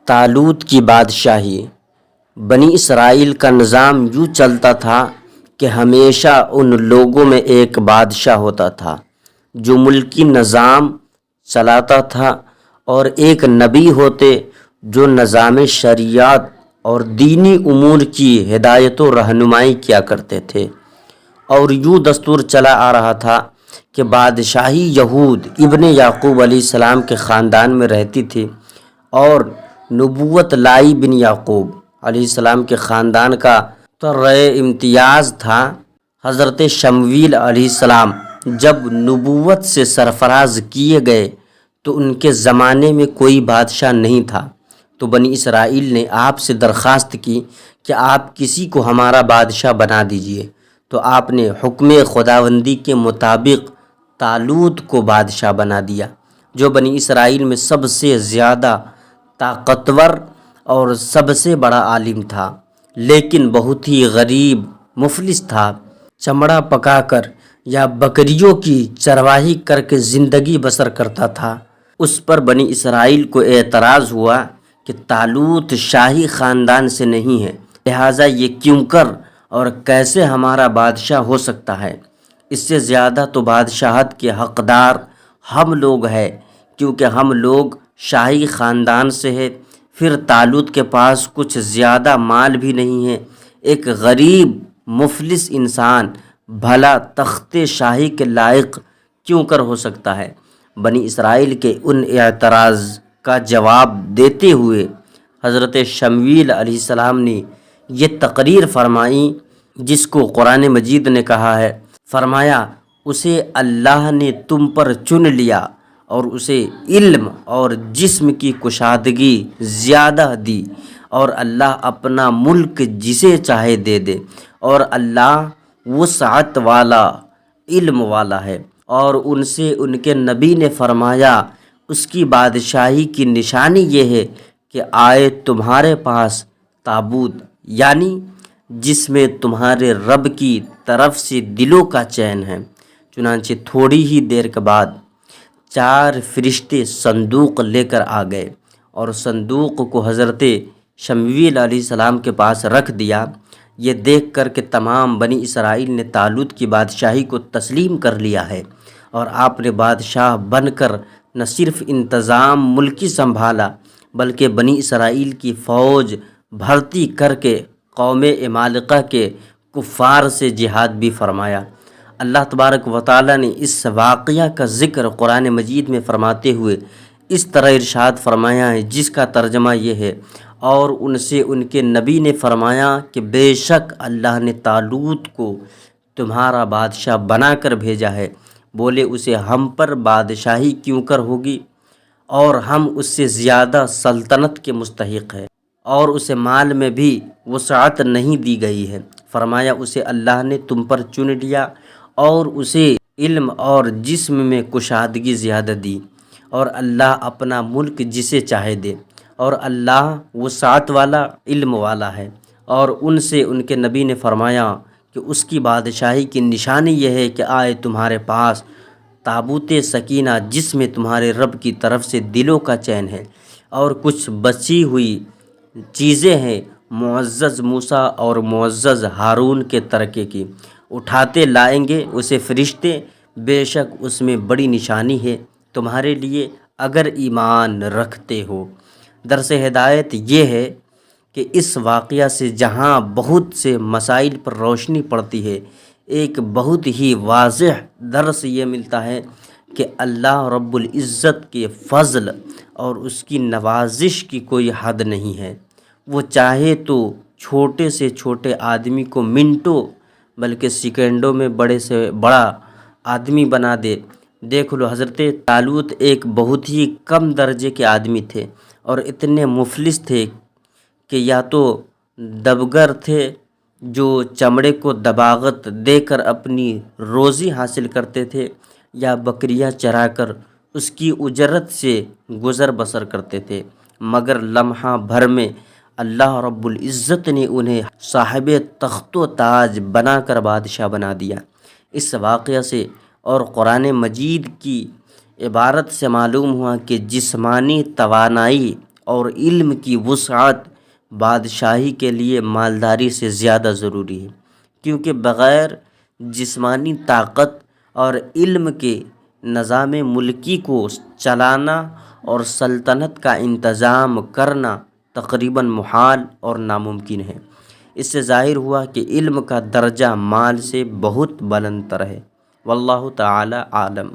طالوت کی بادشاہی۔ بنی اسرائیل کا نظام یوں چلتا تھا کہ ہمیشہ ان لوگوں میں ایک بادشاہ ہوتا تھا جو ملکی نظام چلاتا تھا، اور ایک نبی ہوتے جو نظام شریعت اور دینی امور کی ہدایت و رہنمائی کیا کرتے تھے۔ اور یوں دستور چلا آ رہا تھا کہ بادشاہی یہود ابن یعقوب علیہ السلام کے خاندان میں رہتی تھی، اور نبوت لائی بن یعقوب علیہ السلام کے خاندان کا ترے امتیاز تھا۔ حضرت شمویل علیہ السلام جب نبوت سے سرفراز کیے گئے تو ان کے زمانے میں کوئی بادشاہ نہیں تھا، تو بنی اسرائیل نے آپ سے درخواست کی کہ آپ کسی کو ہمارا بادشاہ بنا دیجئے، تو آپ نے حکم خداوندی کے مطابق طالوت کو بادشاہ بنا دیا، جو بنی اسرائیل میں سب سے زیادہ طاقتور اور سب سے بڑا عالم تھا، لیکن بہت ہی غریب مفلس تھا۔ چمڑا پکا کر یا بکریوں کی چرواہی کر کے زندگی بسر کرتا تھا۔ اس پر بنی اسرائیل کو اعتراض ہوا کہ طالوت شاہی خاندان سے نہیں ہے، لہٰذا یہ کیوں کر اور کیسے ہمارا بادشاہ ہو سکتا ہے؟ اس سے زیادہ تو بادشاہت کے حقدار ہم لوگ ہیں، کیونکہ ہم لوگ شاہی خاندان سے ہیں۔ پھر طالوت کے پاس کچھ زیادہ مال بھی نہیں ہے، ایک غریب مفلس انسان بھلا تخت شاہی کے لائق کیوں کر ہو سکتا ہے؟ بنی اسرائیل کے ان اعتراض کا جواب دیتے ہوئے حضرت شمویل علیہ السلام نے یہ تقریر فرمائی جس کو قرآن مجید نے کہا ہے، فرمایا اسے اللہ نے تم پر چن لیا اور اسے علم اور جسم کی کشادگی زیادہ دی، اور اللہ اپنا ملک جسے چاہے دے دے، اور اللہ وسعت والا علم والا ہے۔ اور ان سے ان کے نبی نے فرمایا اس کی بادشاہی کی نشانی یہ ہے کہ آئے تمہارے پاس تابوت، یعنی جس میں تمہارے رب کی طرف سے دلوں کا چین ہے۔ چنانچہ تھوڑی ہی دیر کے بعد 4 فرشتے صندوق لے کر آ گئے اور صندوق کو حضرت شمویل علیہ السلام کے پاس رکھ دیا۔ یہ دیکھ کر کہ تمام بنی اسرائیل نے طالوت کی بادشاہی کو تسلیم کر لیا ہے اور آپ نے بادشاہ بن کر نہ صرف انتظام ملکی سنبھالا بلکہ بنی اسرائیل کی فوج بھرتی کر کے قوم عمالقہ کے کفار سے جہاد بھی فرمایا۔ اللہ تبارک و تعالیٰ نے اس واقعہ کا ذکر قرآن مجید میں فرماتے ہوئے اس طرح ارشاد فرمایا ہے، جس کا ترجمہ یہ ہے، اور ان سے ان کے نبی نے فرمایا کہ بے شک اللہ نے طالوت کو تمہارا بادشاہ بنا کر بھیجا ہے۔ بولے اسے ہم پر بادشاہی کیوں کر ہوگی، اور ہم اس سے زیادہ سلطنت کے مستحق ہیں، اور اسے مال میں بھی وسعت نہیں دی گئی ہے۔ فرمایا اسے اللہ نے تم پر چن لیا اور اسے علم اور جسم میں کشادگی زیادہ دی، اور اللہ اپنا ملک جسے چاہے دے، اور اللہ وسعت والا علم والا ہے۔ اور ان سے ان کے نبی نے فرمایا کہ اس کی بادشاہی کی نشانی یہ ہے کہ آئے تمہارے پاس تابوت سکینہ جس میں تمہارے رب کی طرف سے دلوں کا چین ہے، اور کچھ بچی ہوئی چیزیں ہیں معزز موسیٰ اور معزز ہارون کے ترکے کی، اٹھاتے لائیں گے اسے فرشتے، بے شک اس میں بڑی نشانی ہے تمہارے لیے اگر ایمان رکھتے ہو۔ درس ہدایت یہ ہے کہ اس واقعہ سے جہاں بہت سے مسائل پر روشنی پڑتی ہے، ایک بہت ہی واضح درس یہ ملتا ہے کہ اللہ رب العزت کے فضل اور اس کی نوازش کی کوئی حد نہیں ہے۔ وہ چاہے تو چھوٹے سے چھوٹے آدمی کو منٹوں بلکہ سیکنڈوں میں بڑے سے بڑا آدمی بنا دے۔ دیکھ لو حضرت طالوت ایک بہت ہی کم درجے کے آدمی تھے اور اتنے مفلس تھے کہ یا تو دبگر تھے جو چمڑے کو دباغت دے کر اپنی روزی حاصل کرتے تھے، یا بکریاں چرا کر اس کی اجرت سے گزر بسر کرتے تھے، مگر لمحہ بھر میں اللہ رب العزت نے انہیں صاحب تخت و تاج بنا کر بادشاہ بنا دیا۔ اس واقعہ سے اور قرآن مجید کی عبارت سے معلوم ہوا کہ جسمانی توانائی اور علم کی وسعت بادشاہی کے لیے مالداری سے زیادہ ضروری ہے، کیونکہ بغیر جسمانی طاقت اور علم کے نظام ملکی کو چلانا اور سلطنت کا انتظام کرنا تقریباً محال اور ناممکن ہے۔ اس سے ظاہر ہوا کہ علم کا درجہ مال سے بہت بلند تر ہے۔ واللہ تعالی عالم۔